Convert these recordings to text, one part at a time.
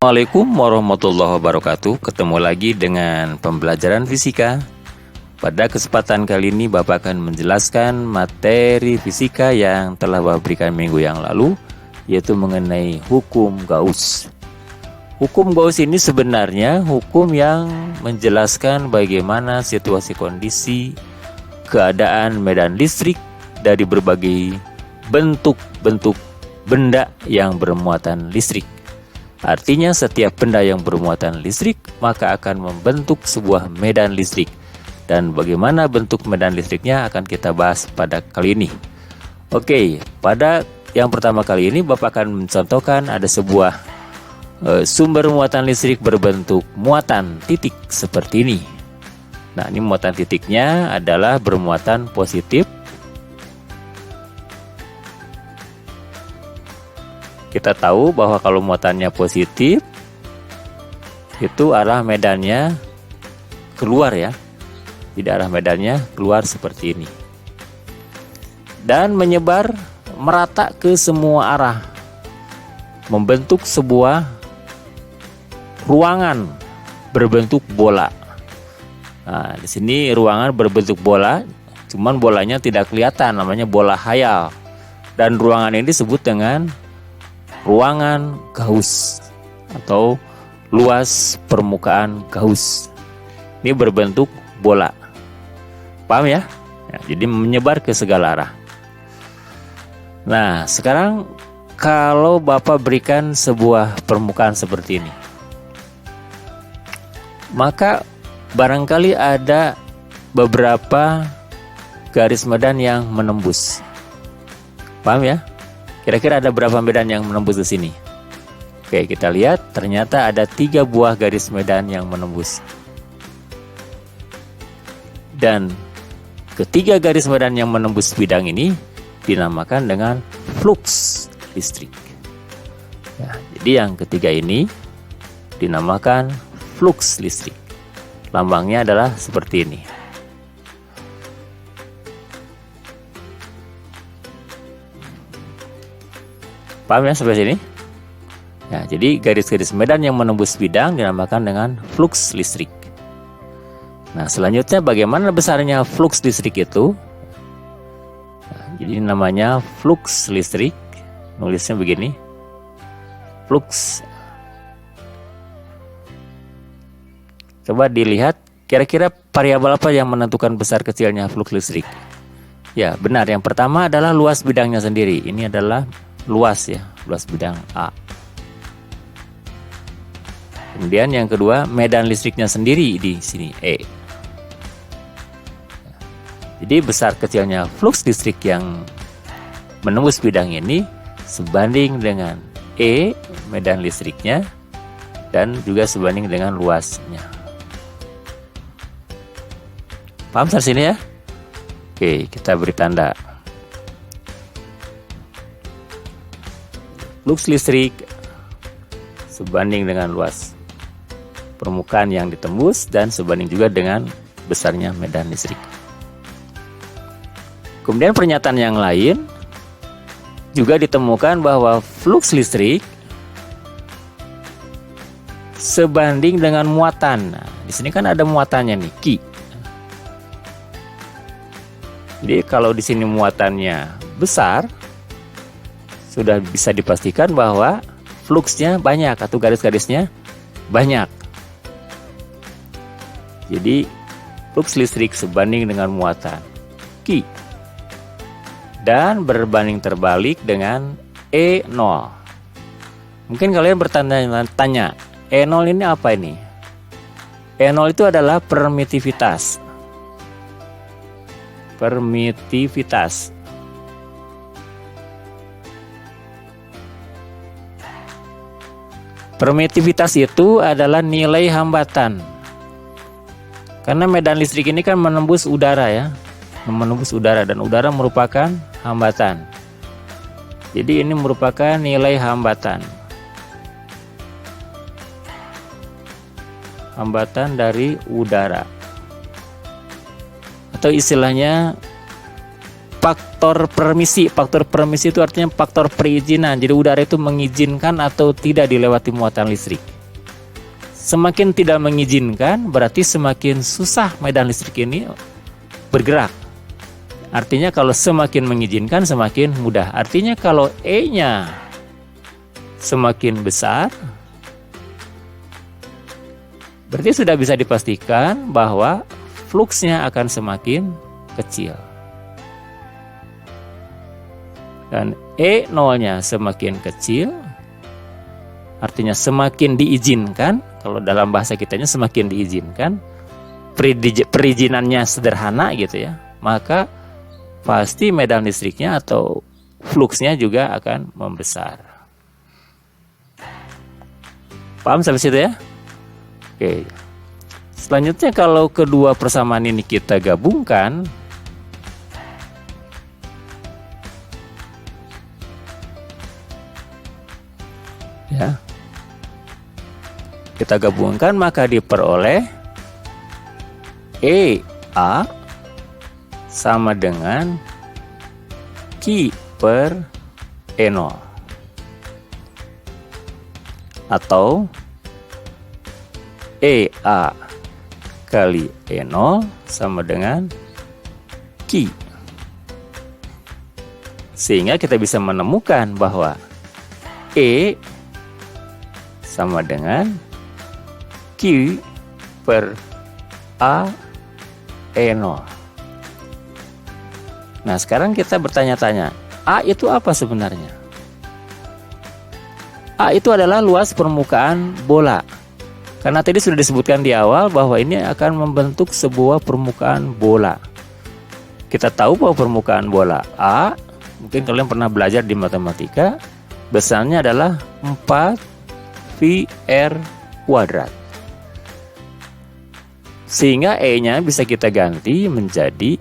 Assalamualaikum warahmatullahi wabarakatuh. Ketemu lagi dengan pembelajaran fisika. Pada kesempatan kali ini Bapak akan menjelaskan materi fisika yang telah Bapak berikan minggu yang lalu, yaitu mengenai hukum Gauss. Hukum Gauss ini sebenarnya hukum yang menjelaskan bagaimana situasi kondisi keadaan medan listrik dari berbagai bentuk-bentuk benda yang bermuatan listrik. Artinya setiap benda yang bermuatan listrik maka akan membentuk sebuah medan listrik. Dan bagaimana bentuk medan listriknya akan kita bahas pada kali ini. Oke, pada yang pertama kali ini Bapak akan mencontohkan ada sebuah sumber muatan listrik berbentuk muatan titik seperti ini. Nah, ini muatan titiknya adalah bermuatan positif. Kita tahu bahwa kalau muatannya positif itu arah medannya keluar ya. Jadi arah medannya keluar seperti ini. Dan menyebar merata ke semua arah. Membentuk sebuah ruangan berbentuk bola. Nah, di sini ruangan berbentuk bola, cuman bolanya tidak kelihatan, namanya bola khayal. Dan ruangan ini disebut dengan ruangan Gauss atau luas permukaan Gauss. Ini berbentuk bola. Paham ya? Jadi menyebar ke segala arah. Nah, sekarang kalau Bapak berikan sebuah permukaan seperti ini, maka barangkali ada beberapa garis medan yang menembus. Paham ya? Kira-kira ada berapa medan yang menembus di sini? Oke, kita lihat ternyata ada 3 buah garis medan yang menembus. Dan ketiga garis medan yang menembus bidang ini dinamakan dengan flux listrik. Ya, jadi yang ketiga ini dinamakan flux listrik. Lambangnya adalah seperti ini. Paham ya sampai sini? Ya, jadi garis-garis medan yang menembus bidang dinamakan dengan flux listrik. Nah, selanjutnya bagaimana besarnya flux listrik itu? Nah, jadi namanya flux listrik. Nulisnya begini. Flux. Coba dilihat kira-kira variabel apa yang menentukan besar kecilnya flux listrik. Ya, benar. Yang pertama adalah luas bidangnya sendiri. Ini adalah luas ya, luas bidang A. Kemudian yang kedua, medan listriknya sendiri di sini E. Jadi besar kecilnya flux listrik yang menembus bidang ini sebanding dengan E, medan listriknya, dan juga sebanding dengan luasnya. Paham sampai sini ya? Oke, kita beri tanda. Flux listrik sebanding dengan luas permukaan yang ditembus dan sebanding juga dengan besarnya medan listrik. Kemudian pernyataan yang lain juga ditemukan bahwa flux listrik sebanding dengan muatan. Nah, di sini kan ada muatannya nih, Q. Jadi kalau di sini muatannya besar, sudah bisa dipastikan bahwa fluxnya banyak atau garis-garisnya banyak. Jadi flux listrik sebanding dengan muatan Q dan berbanding terbalik dengan E0. Mungkin kalian bertanya-tanya, E0 ini apa ini? E0 itu adalah permitivitas. Permitivitas. Permitivitas itu adalah nilai hambatan. Karena medan listrik ini kan menembus udara ya. Menembus udara dan udara merupakan hambatan. Jadi ini merupakan nilai hambatan. Hambatan dari udara. Atau istilahnya faktor permisi. Faktor permisi itu artinya faktor perizinan. Jadi udara itu mengizinkan atau tidak dilewati muatan listrik. Semakin tidak mengizinkan berarti semakin susah medan listrik ini bergerak. Artinya kalau semakin mengizinkan semakin mudah. Artinya kalau E-nya semakin besar, berarti sudah bisa dipastikan bahwa fluksnya akan semakin kecil. Dan E0-nya semakin kecil, artinya semakin diizinkan. Kalau dalam bahasa kitanya semakin diizinkan, perizinannya sederhana gitu ya, maka pasti medan listriknya atau fluksnya juga akan membesar. Paham sampai situ ya? Oke. Selanjutnya kalau kedua persamaan ini kita gabungkan, ya, kita gabungkan maka diperoleh EA sama dengan Q per E0 atau EA kali E0 sama dengan Q. Sehingga kita bisa menemukan bahwa E sama dengan Q per A E0. Nah, sekarang kita bertanya-tanya, A itu apa sebenarnya? A itu adalah luas permukaan bola. Karena tadi sudah disebutkan di awal bahwa ini akan membentuk sebuah permukaan bola. Kita tahu bahwa permukaan bola A, mungkin kalian pernah belajar di matematika, besarnya adalah 4πr². Sehingga E-nya bisa kita ganti menjadi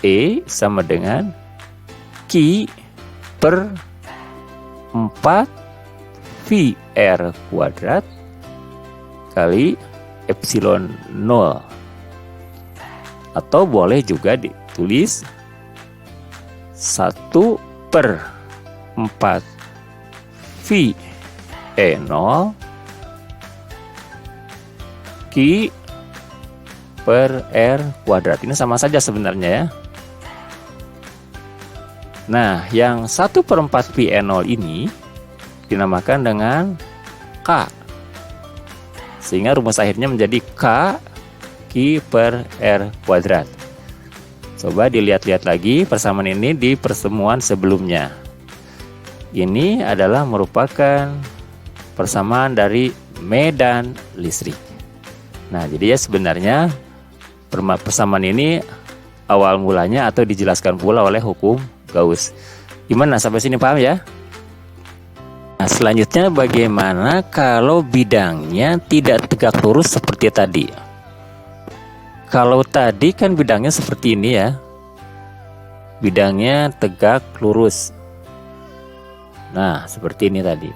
E sama dengan Q per 4πr² kali epsilon 0. Atau boleh juga ditulis 1/4πe0 Q per r². Ini sama saja sebenarnya ya. Nah, yang 1/4πe0 ini dinamakan dengan K. Sehingga rumus akhirnya menjadi K Q per r². Coba dilihat-lihat lagi persamaan ini di pertemuan sebelumnya. Ini adalah merupakan persamaan dari medan listrik. Nah, jadi ya sebenarnya persamaan ini awal mulanya atau dijelaskan pula oleh hukum Gauss. Gimana, sampai sini paham ya? Nah, selanjutnya bagaimana kalau bidangnya tidak tegak lurus seperti tadi? Kalau tadi kan bidangnya seperti ini ya, bidangnya tegak lurus. Nah, seperti ini tadi.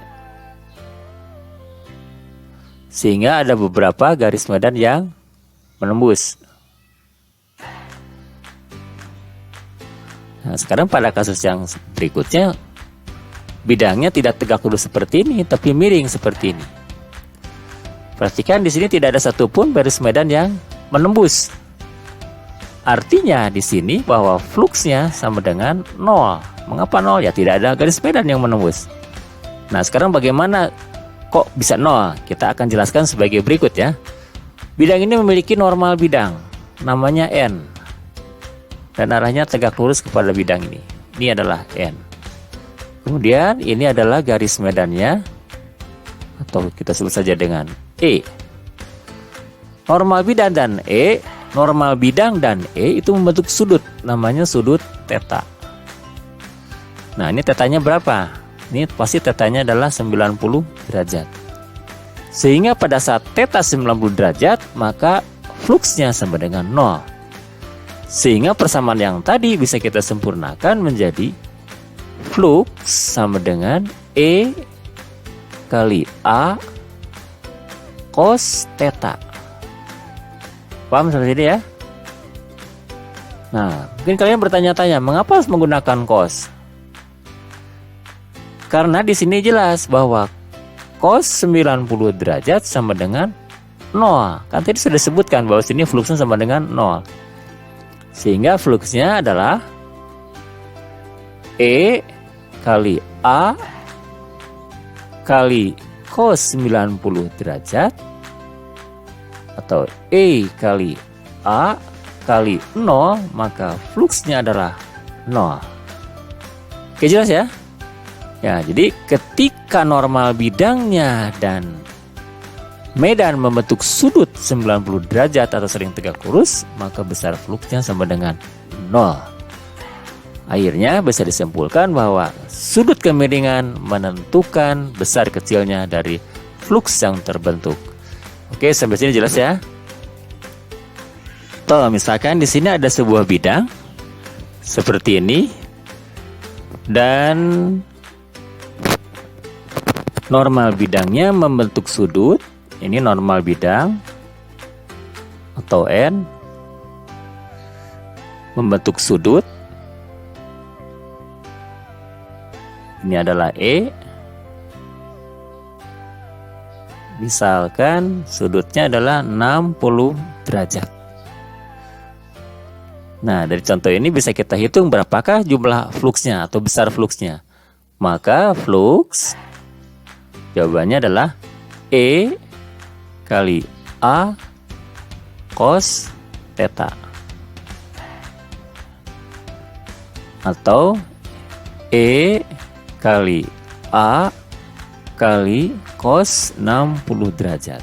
Sehingga ada beberapa garis medan yang menembus. Nah, sekarang pada kasus yang berikutnya, bidangnya tidak tegak lurus seperti ini, tapi miring seperti ini. Perhatikan di sini tidak ada satupun garis medan yang menembus. Artinya di sini bahwa fluksnya sama dengan 0. Mengapa 0? Ya tidak ada garis medan yang menembus. Nah, sekarang bagaimana kok bisa 0? Kita akan jelaskan sebagai berikut ya. Bidang ini memiliki normal bidang, namanya N. Dan arahnya tegak lurus kepada bidang ini. Ini adalah N. Kemudian ini adalah garis medannya, atau kita sebut saja dengan E. Normal bidang dan E, normal bidang dan E itu membentuk sudut, namanya sudut theta. Nah, ini tetanya berapa? Ini pasti tetanya adalah 90 derajat. Sehingga pada saat theta 90 derajat, maka fluksnya sama dengan 0. Sehingga persamaan yang tadi bisa kita sempurnakan menjadi flux sama dengan E kali A cos theta. Paham seperti ini ya? Nah, mungkin kalian bertanya-tanya, mengapa harus menggunakan cos? Karena di sini jelas bahwa cos 90 derajat sama dengan 0. Kan tadi sudah disebutkan bahwa sini fluksnya sama dengan 0. Sehingga fluksnya adalah E kali A kali cos 90 derajat atau E kali A kali 0, maka fluksnya adalah 0. Oke, jelas ya? Ya, jadi ketika normal bidangnya dan medan membentuk sudut 90 derajat atau sering tegak lurus, maka besar fluksnya sama dengan 0. Akhirnya bisa disimpulkan bahwa sudut kemiringan menentukan besar kecilnya dari fluks yang terbentuk. Oke, sampai sini jelas ya? Toh, misalkan di sini ada sebuah bidang seperti ini dan normal bidangnya membentuk sudut. Ini normal bidang atau N membentuk sudut. Ini adalah E. Misalkan sudutnya adalah 60 derajat. Nah, dari contoh ini bisa kita hitung berapakah jumlah fluksnya atau besar fluksnya. Maka fluks jawabannya adalah E kali A cos theta atau E kali A kali cos 60 derajat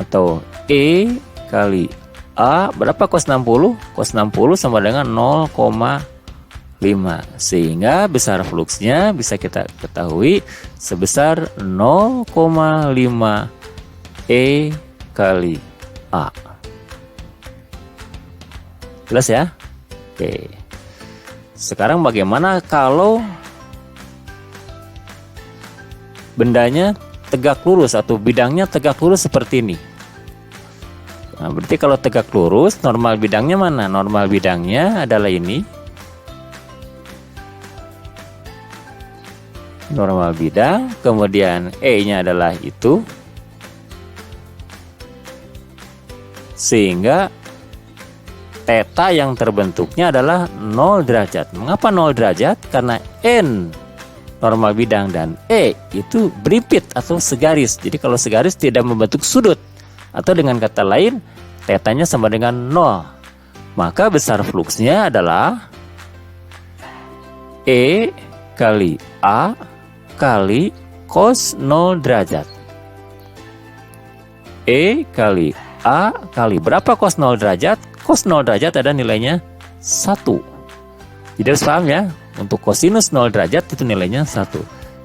atau E kali A berapa cos 60? Cos 60 sama dengan 0,5, sehingga besar fluksnya bisa kita ketahui sebesar 0,5 E kali A. Jelas ya? Oke. Sekarang bagaimana kalau bendanya tegak lurus atau bidangnya tegak lurus seperti ini? Nah, berarti kalau tegak lurus, normal bidangnya mana? Normal bidangnya adalah ini. Normal bidang, kemudian E-nya adalah itu. Sehingga theta yang terbentuknya adalah 0 derajat. Mengapa 0 derajat? Karena N normal bidang dan E itu beripit atau segaris. Jadi kalau segaris tidak membentuk sudut. Atau dengan kata lain, tetanya sama dengan 0. Maka besar fluksnya adalah E kali A kali cos 0 derajat. E kali A kali berapa cos 0 derajat? Cos 0 derajat ada nilainya 1. Jadi harus paham ya, untuk kosinus 0 derajat itu nilainya 1.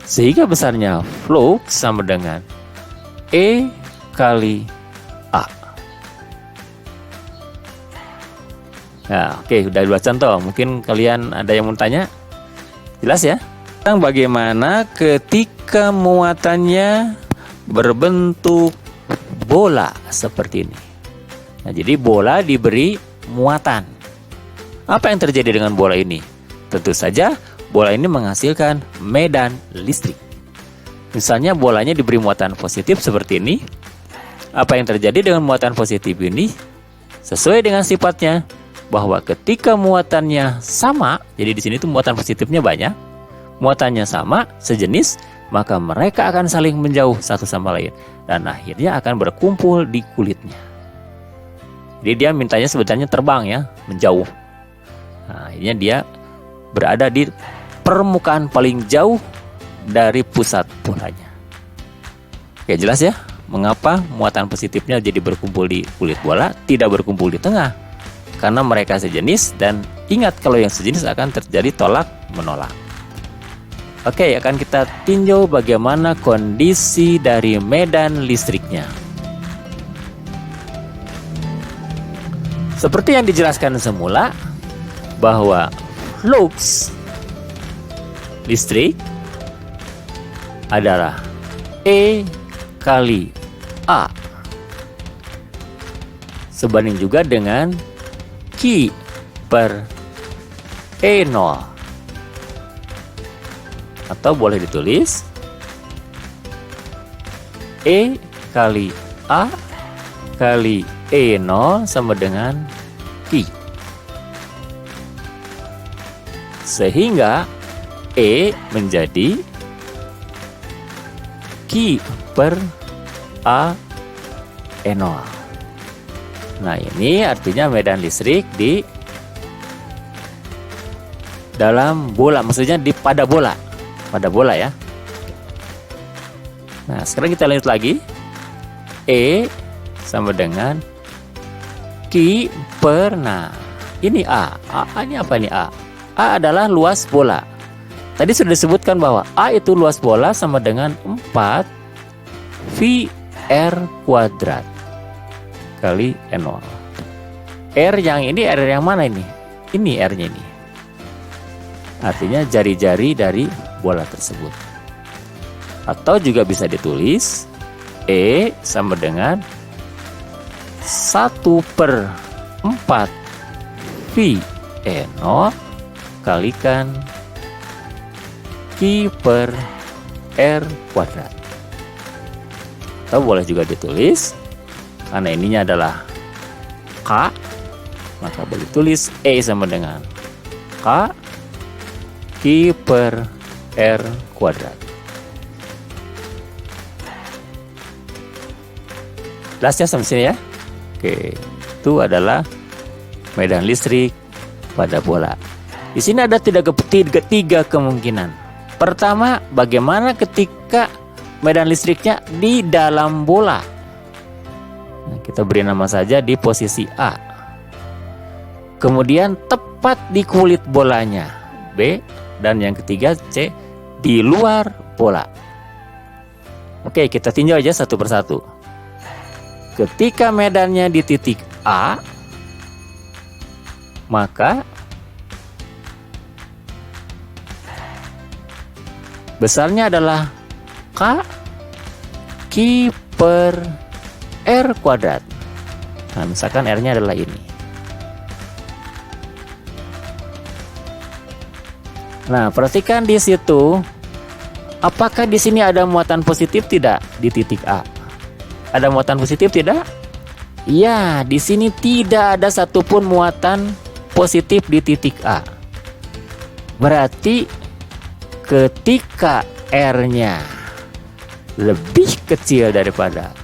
Sehingga besarnya fluks sama dengan E kali A. Nah, oke, udah 2 contoh. Mungkin kalian ada yang mau tanya? Jelas ya? Sekarang bagaimana ketika muatannya berbentuk bola seperti ini? Nah, jadi bola diberi muatan. Apa yang terjadi dengan bola ini? Tentu saja bola ini menghasilkan medan listrik. Misalnya bolanya diberi muatan positif seperti ini. Apa yang terjadi dengan muatan positif ini? Sesuai dengan sifatnya, bahwa ketika muatannya sama, jadi di sini tuh muatan positifnya banyak, muatannya sama, sejenis, maka mereka akan saling menjauh satu sama lain dan akhirnya akan berkumpul di kulitnya. Jadi dia mintanya sebetulnya terbang ya, menjauh. Nah, akhirnya dia berada di permukaan paling jauh dari pusat bolanya. Oke, jelas ya? Mengapa muatan positifnya jadi berkumpul di kulit bola, tidak berkumpul di tengah? Karena mereka sejenis, dan ingat kalau yang sejenis akan terjadi tolak menolak. Oke, akan kita tinjau bagaimana kondisi dari medan listriknya. Seperti yang dijelaskan semula, bahwa flux listrik adalah E kali A sebanding juga dengan Q per E0, atau boleh ditulis E kali A kali E0 sama dengan Q. Sehingga E menjadi Q per A E0. Nah, ini artinya medan listrik di dalam bola, maksudnya pada bola ya. Nah, sekarang kita lanjut lagi. E sama dengan Q per, nah ini A. Ini apa nih A? A adalah luas bola. Tadi sudah disebutkan bahwa A itu luas bola sama dengan 4 VR kuadrat kali E0. R yang ini, R yang mana ini? Ini R-nya ini. Artinya jari-jari dari bola tersebut. Atau juga bisa ditulis E sama dengan 1/4 VE0 kalikan Q per R kuadrat. Atau boleh juga ditulis, karena ininya adalah K, maka boleh tulis E sama dengan K Q per R kuadrat. Jelas ya sampai sini ya? Oke, itu adalah medan listrik pada bola. Di sini ada tiga kemungkinan. Pertama, bagaimana ketika medan listriknya di dalam bola? Nah, kita beri nama saja di posisi A. Kemudian tepat di kulit bolanya, B. Dan yang ketiga, C, di luar bola. Oke, kita tinjau aja satu persatu. Ketika medannya di titik A, maka besarnya adalah K Q per R kuadrat. Nah, misalkan R-nya adalah ini. Nah, perhatikan di situ, apakah di sini ada muatan positif tidak di titik A? Ada muatan positif tidak? Ya, di sini tidak ada satupun muatan positif di titik A. Berarti ketika R-nya lebih kecil daripada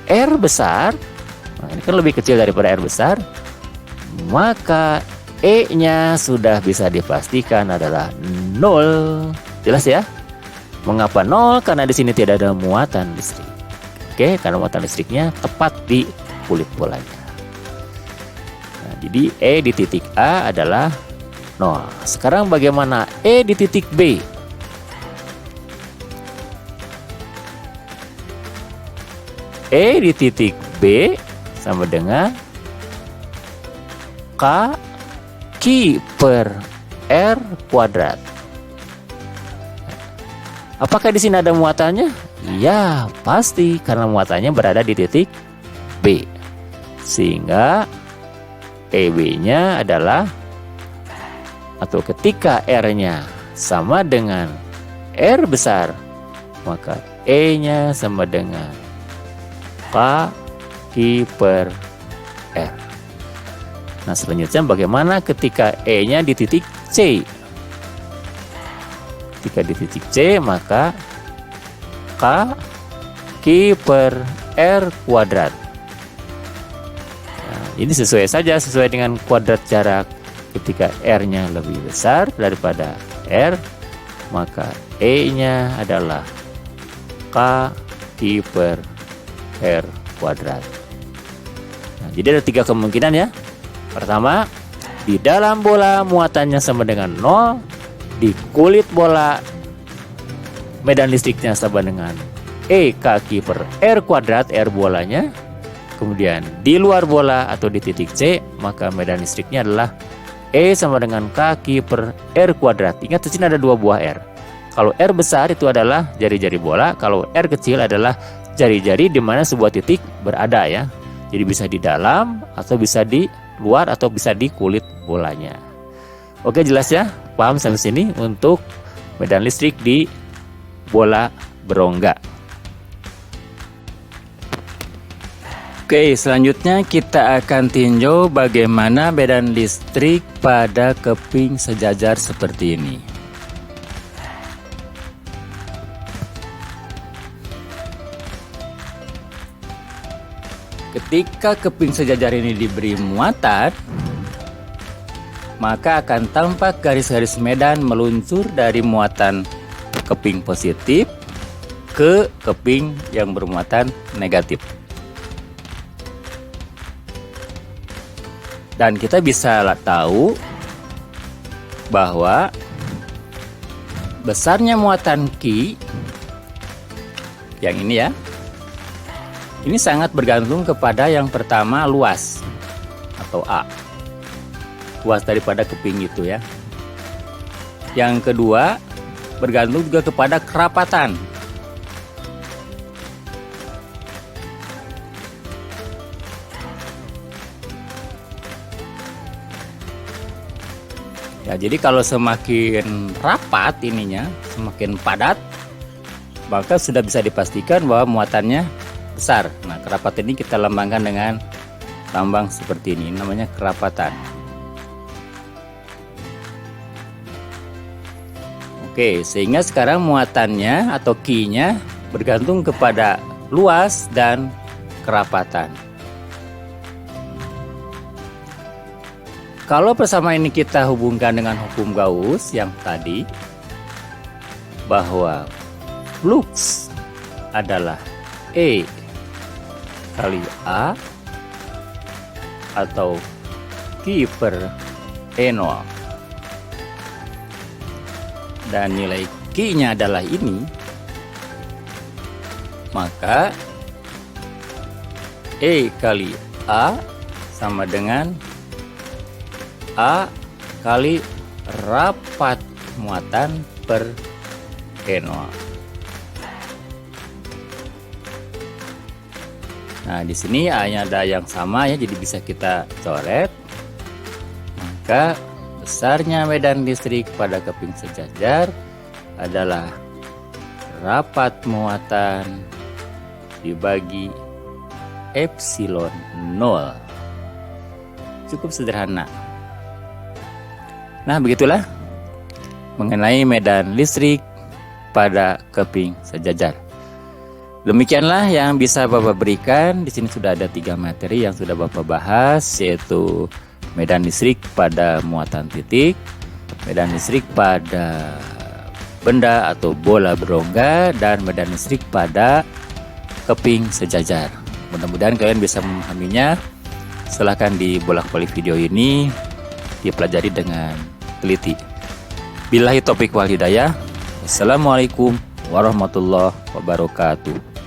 R besar, nah ini kan lebih kecil daripada R besar, maka E-nya sudah bisa dipastikan adalah 0. Jelas ya? Mengapa 0? Karena di sini tidak ada muatan listrik. Oke, karena muatan listriknya tepat di kulit bolanya. Nah, jadi E di titik A adalah 0. Sekarang bagaimana E di titik B? E di titik B sama dengan K Q per R kuadrat. Apakah di sini ada muatannya? Ya, pasti karena muatannya berada di titik B. Sehingga EB-nya adalah, atau ketika R-nya sama dengan R besar, maka E-nya sama dengan K Q per R. Nah, selanjutnya bagaimana ketika E-nya di titik C? Ketika di titik C, maka K Q per R kuadrat. Nah, ini sesuai dengan kuadrat jarak. Ketika R-nya lebih besar daripada R, maka E-nya adalah K Q per R kuadrat. Nah, jadi ada 3 kemungkinan ya. Pertama, di dalam bola muatannya sama dengan 0, di kulit bola medan listriknya sama dengan E kaki per R kuadrat, R bolanya. Kemudian di luar bola atau di titik C, maka medan listriknya adalah E sama dengan kaki per R kuadrat. Ingat di sini ada 2 buah R. Kalau R besar itu adalah jari-jari bola, kalau R kecil adalah jari-jari di mana sebuah titik berada ya. Jadi bisa di dalam atau bisa di luar atau bisa di kulit bolanya. Oke, jelas ya? Paham sampai sini untuk medan listrik di bola berongga. Oke, selanjutnya kita akan tinjau bagaimana medan listrik pada keping sejajar seperti ini. Ketika keping sejajar ini diberi muatan, maka akan tampak garis-garis medan meluncur dari muatan keping positif ke keping yang bermuatan negatif. Dan kita bisa tahu bahwa besarnya muatan Q yang ini ya, ini sangat bergantung kepada yang pertama luas atau A, luas daripada keping itu ya. Yang kedua bergantung juga kepada kerapatan. Ya, jadi kalau semakin rapat ininya, semakin padat, maka sudah bisa dipastikan bahwa muatannya besar. Nah, kerapatan ini kita lambangkan dengan lambang seperti ini, namanya kerapatan. Oke, sehingga sekarang muatannya atau Q-nya bergantung kepada luas dan kerapatan. Kalau persamaan ini kita hubungkan dengan hukum Gauss yang tadi, bahwa flux adalah E kali A atau Q per E0, dan nilai Q-nya adalah ini, maka E kali A sama dengan A kali rapat muatan per E0. Nah, di sini A-nya ada yang sama ya, jadi bisa kita coret. Maka besarnya medan listrik pada keping sejajar adalah rapat muatan dibagi epsilon 0. Cukup sederhana. Nah, begitulah mengenai medan listrik pada keping sejajar. Demikianlah yang bisa Bapak berikan. Di sini sudah ada 3 materi yang sudah Bapak bahas, yaitu medan listrik pada muatan titik, medan listrik pada benda atau bola berongga, dan medan listrik pada keping sejajar. Mudah-mudahan kalian bisa memahaminya. Silahkan dibolak-balik video ini, dipelajari dengan teliti. Billahi taufiq wal hidayah. Assalamualaikum warahmatullahi wabarakatuh.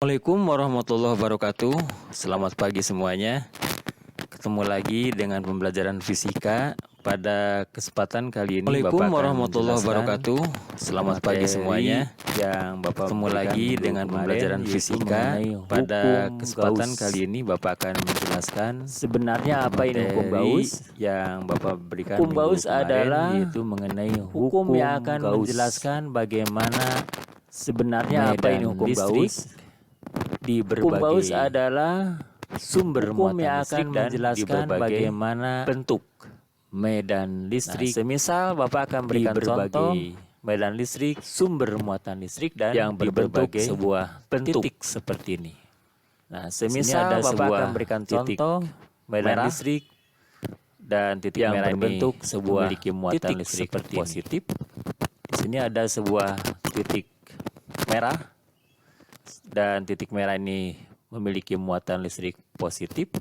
Assalamualaikum warahmatullahi wabarakatuh. Selamat pagi semuanya. Ketemu lagi dengan pembelajaran fisika. Pada kesempatan kali ini Bapak akan warahmatullahi wabarakatuh. Selamat pagi semuanya. Yang Bapak ketemu lagi dengan pembelajaran fisika. Pada kesempatan kali ini Bapak akan menjelaskan sebenarnya apa ini hukum Gauss yang Bapak berikan. Hukum Gauss adalah yaitu mengenai hukum yang akan menjelaskan bagaimana Sebenarnya apa ini hukum Gauss? Hukum Gauss adalah sumber hukum yang akan menjelaskan bagaimana bentuk medan listrik. Semisal Bapak akan berikan contoh medan listrik, sumber muatan listrik dan yang berbentuk sebuah titik seperti ini. Nah, semisal Bapak akan berikan contoh medan listrik dan titik yang merah berbentuk sebuah memiliki muatan listrik seperti positif. Di sini ada sebuah titik merah dan titik merah ini memiliki muatan listrik positif.